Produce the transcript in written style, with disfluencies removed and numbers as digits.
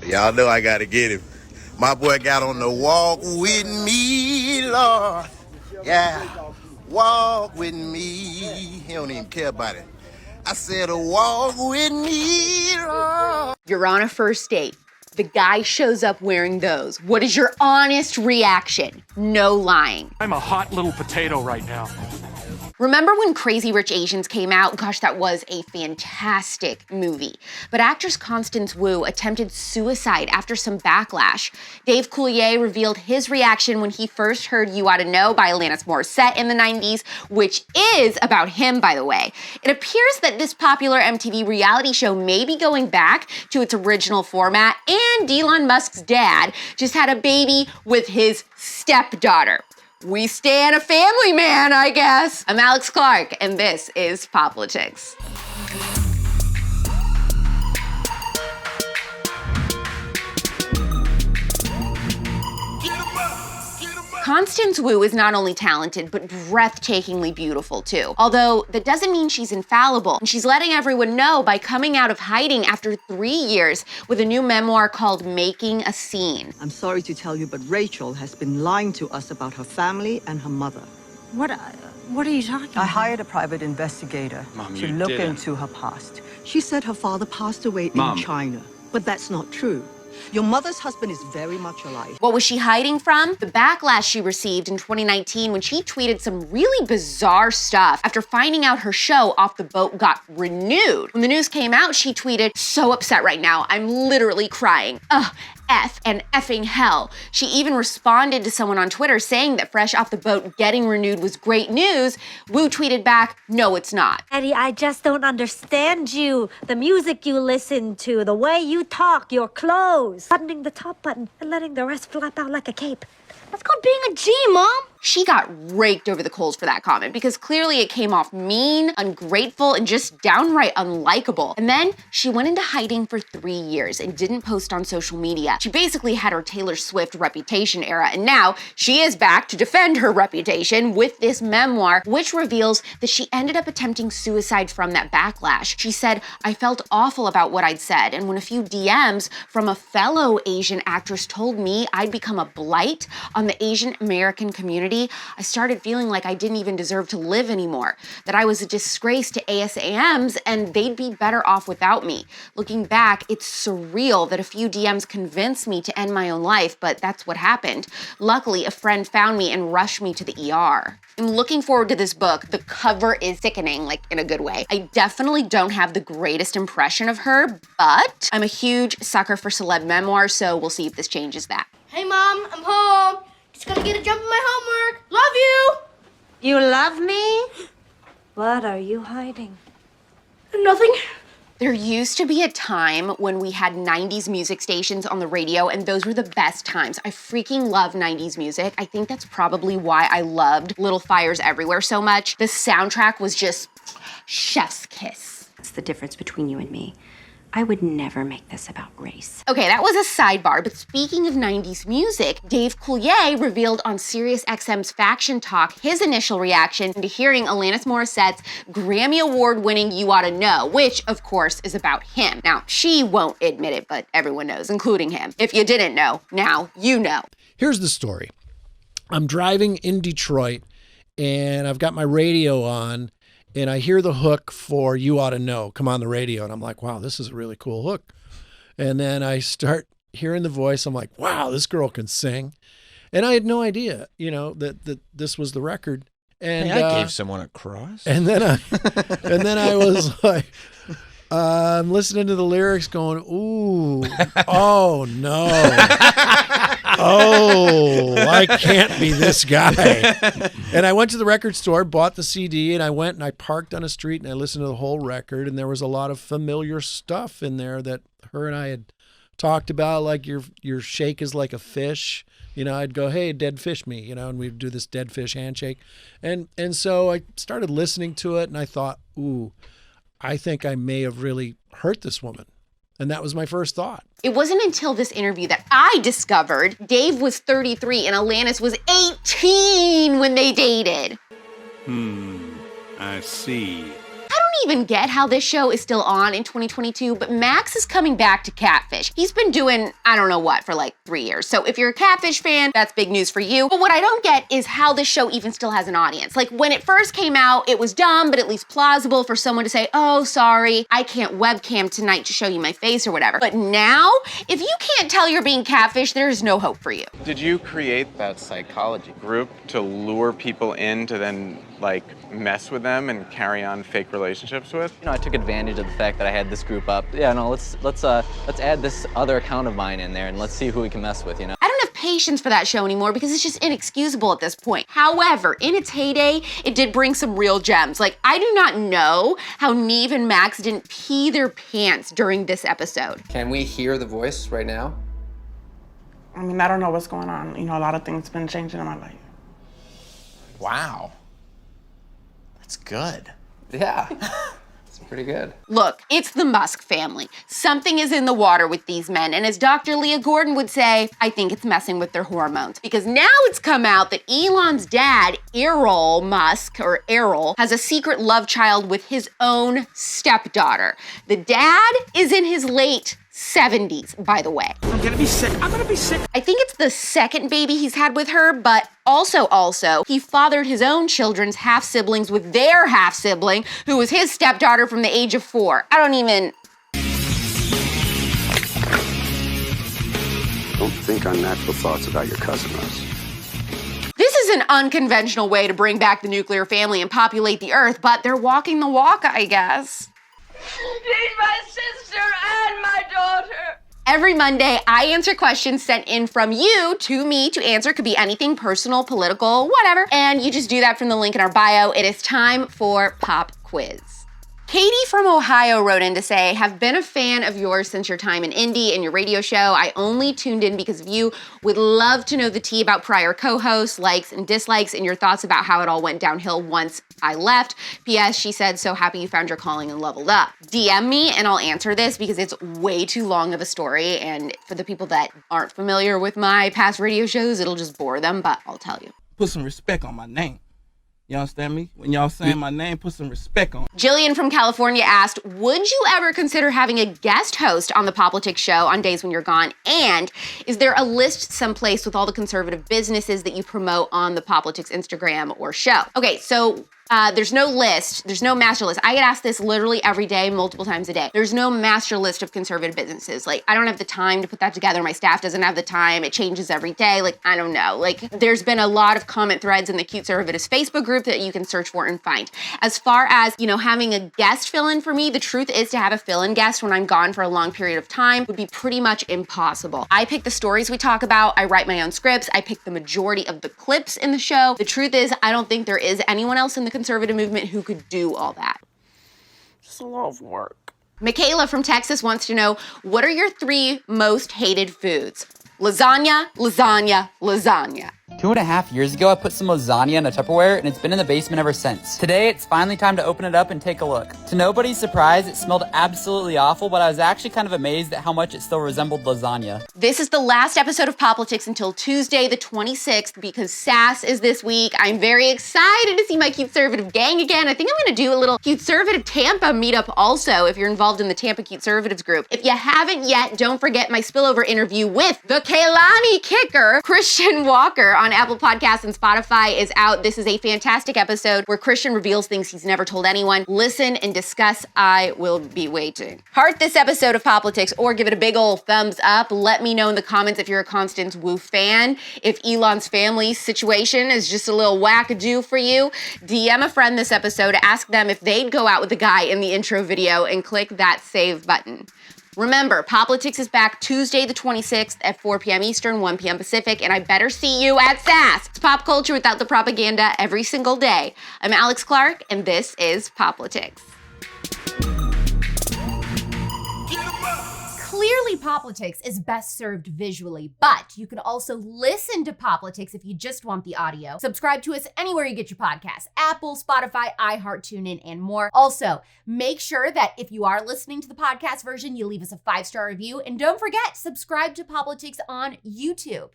Y'all know I gotta get him. My boy got on the walk with me, Lord. Yeah, walk with me. He don't even care about it. I said, walk with me, Lord. You're on a first date. The guy shows up wearing those. What is your honest reaction? No lying. I'm a hot little potato right now. Remember when Crazy Rich Asians came out? Gosh, that was a fantastic movie. But actress Constance Wu attempted suicide after some backlash. Dave Coulier revealed his reaction when he first heard You Oughta Know by Alanis Morrisette in the 90s, which is about him, by the way. It appears that this popular MTV reality show may be going back to its original format, and Elon Musk's dad just had a baby with his stepdaughter. We stand a family man, I guess. I'm AlexClark, and this is POPlitics. Constance Wu is not only talented, but breathtakingly beautiful too. Although that doesn't mean she's infallible. And she's letting everyone know by coming out of hiding after 3 years with a new memoir called Making a Scene. I'm sorry to tell you, but Rachel has been lying to us about her family and her mother. What are you talking about? I hired a private investigator to look into her past. She said her father passed away in China, but that's not true. Your mother's husband is very much alive. What was she hiding from? The backlash she received in 2019 when she tweeted some really bizarre stuff after finding out her show Off the Boat got renewed. When the news came out, she tweeted, "So upset right now, I'm literally crying. Ugh, F and effing hell." She even responded to someone on Twitter saying that Fresh Off the Boat getting renewed was great news. Wu tweeted back, "No, it's not." Eddie, I just don't understand you. The music you listen to, the way you talk, your clothes. Buttoning the top button and letting the rest flap out like a cape. That's called being a G, Mom. She got raked over the coals for that comment because clearly it came off mean, ungrateful, and just downright unlikable. And then she went into hiding for 3 years and didn't post on social media. She basically had her Taylor Swift reputation era, and now she is back to defend her reputation with this memoir, which reveals that she ended up attempting suicide from that backlash. She said, "I felt awful about what I'd said, and when a few DMs from a fellow Asian actress told me I'd become a blight on the Asian American community, I started feeling like I didn't even deserve to live anymore, that I was a disgrace to ASAMs and they'd be better off without me. Looking back, it's surreal that a few DMs convinced me to end my own life, but that's what happened. Luckily, a friend found me and rushed me to the ER." I'm looking forward to this book. The cover is sickening, like in a good way. I definitely don't have the greatest impression of her, but I'm a huge sucker for celeb memoirs, so we'll see if this changes that. "Hey, Mom, I'm home. Just gonna get a jump in my homework. Love you." You love me? What are you hiding? Nothing. There used to be a time when we had 90s music stations on the radio, and those were the best times. I freaking love 90s music. I think that's probably why I loved Little Fires Everywhere so much. The soundtrack was just chef's kiss. That's the difference between you and me. I would never make this about race. Okay, that was a sidebar, but speaking of 90s music, Dave Coulier revealed on SiriusXM's Faction Talk his initial reaction to hearing Alanis Morissette's Grammy Award-winning You Oughta Know, which, of course, is about him. Now, she won't admit it, but everyone knows, including him. If you didn't know, now you know. Here's the story. I'm driving in Detroit, and I've got my radio on, and I hear the hook for You Oughta Know come on the radio, and I'm like, wow, this is a really cool hook. And then I start hearing the voice. I'm like, wow, this girl can sing. And I had no idea, that this was the record. And hey, I gave someone a cross. And then I was like, I'm listening to the lyrics going, ooh, oh no. Oh, I can't be this guy. And I went to the record store, bought the CD, and I went and I parked on a street and I listened to the whole record, and there was a lot of familiar stuff in there that her and I had talked about, like your shake is like a fish. I'd go, hey, dead fish me, and we'd do this dead fish handshake. And so I started listening to it, and I thought, ooh, I think I may have really hurt this woman. And that was my first thought. It wasn't until this interview that I discovered Dave was 33 and Alanis was 18 when they dated. I see. I don't even get how this show is still on in 2022, but Max is coming back to Catfish. He's been doing, I don't know what, for like 3 years. So if you're a Catfish fan, that's big news for you. But what I don't get is how this show even still has an audience. Like when it first came out, it was dumb, but at least plausible for someone to say, oh, sorry, I can't webcam tonight to show you my face or whatever. But now, if you can't tell you're being catfished, there's no hope for you. Did you create that psychology group to lure people in to then like mess with them and carry on fake relationships with? You know, I took advantage of the fact that I had this group up. Yeah, no, let's add this other account of mine in there and let's see who we can mess with, you know? I don't have patience for that show anymore because it's just inexcusable at this point. However, in its heyday, it did bring some real gems. Like, I do not know how Neve and Max didn't pee their pants during this episode. Can we hear the voice right now? I mean, I don't know what's going on. You know, a lot of things have been changing in my life. Wow. That's good. Yeah. It's pretty good. Look, it's the Musk family. Something is in the water with these men, and as Dr. Leah Gordon would say, I think it's messing with their hormones. Because now it's come out that Elon's dad, Errol Musk, has a secret love child with his own stepdaughter. The dad is in his late 70s, by the way. I'm gonna be sick. I think it's the second baby he's had with her, but also, he fathered his own children's half-siblings with their half-sibling, who was his stepdaughter from the age of 4. Don't think unnatural thoughts about your cousin, Rose. This is an unconventional way to bring back the nuclear family and populate the Earth, but they're walking the walk, I guess. Need my sister and my daughter. Every Monday, I answer questions sent in from you to me to answer. Could be anything personal, political, whatever. And you just do that from the link in our bio. It is time for Pop Quiz. Katie from Ohio wrote in to say, have been a fan of yours since your time in Indy and your radio show. I only tuned in because of you. Would love to know the tea about prior co-hosts, likes and dislikes, and your thoughts about how it all went downhill once I left. P.S. She said, so happy you found your calling and leveled up. DM me and I'll answer this because it's way too long of a story. And for the people that aren't familiar with my past radio shows, it'll just bore them, but I'll tell you. Put some respect on my name. You understand me? When y'all saying my name, put some respect on it. Jillian from California asked, would you ever consider having a guest host on the POPlitics show on days when you're gone? And is there a list someplace with all the conservative businesses that you promote on the POPlitics Instagram or show? Okay, so there's no list, there's no master list. I get asked this literally every day, multiple times a day. There's no master list of conservative businesses. Like, I don't have the time to put that together. My staff doesn't have the time. It changes every day. Like, I don't know. Like, there's been a lot of comment threads in the CUTEservatives Facebook group that you can search for and find. As far as, you know, having a guest fill in for me, the truth is to have a fill-in guest when I'm gone for a long period of time would be pretty much impossible. I pick the stories we talk about. I write my own scripts. I pick the majority of the clips in the show. The truth is, I don't think there is anyone else in the conservative movement who could do all that. It's a lot of work. Michaela from Texas wants to know, what are your 3 most hated foods? Lasagna, lasagna, lasagna. 2.5 years ago, I put some lasagna in a Tupperware, and it's been in the basement ever since. Today, it's finally time to open it up and take a look. To nobody's surprise, it smelled absolutely awful, but I was actually kind of amazed at how much it still resembled lasagna. This is the last episode of POPlitics until Tuesday the 26th, because SAS is this week. I'm very excited to see my CUTEservative gang again. I think I'm gonna do a little CUTEservative Tampa meetup also, if you're involved in the Tampa CUTEservatives group. If you haven't yet, don't forget my spillover interview with the Kehlani kicker, Christian Walker, on Apple Podcasts and Spotify is out. This is a fantastic episode where Christian reveals things he's never told anyone. Listen and discuss. I will be waiting. Heart this episode of POPlitics or give it a big ol' thumbs up. Let me know in the comments if you're a Constance Wu fan. If Elon's family situation is just a little wackadoo for you, DM a friend this episode. Ask them if they'd go out with the guy in the intro video and click that save button. Remember, POPlitics is back Tuesday the 26th at 4 p.m. Eastern, 1 p.m. Pacific, and I better see you at SAS. It's pop culture without the propaganda every single day. I'm AlexClark, and this is POPlitics. Clearly, POPlitics is best served visually, but you can also listen to POPlitics if you just want the audio. Subscribe to us anywhere you get your podcasts: Apple, Spotify, iHeart, TuneIn, and more. Also, make sure that if you are listening to the podcast version, you leave us a 5-star review. And don't forget, subscribe to POPlitics on YouTube.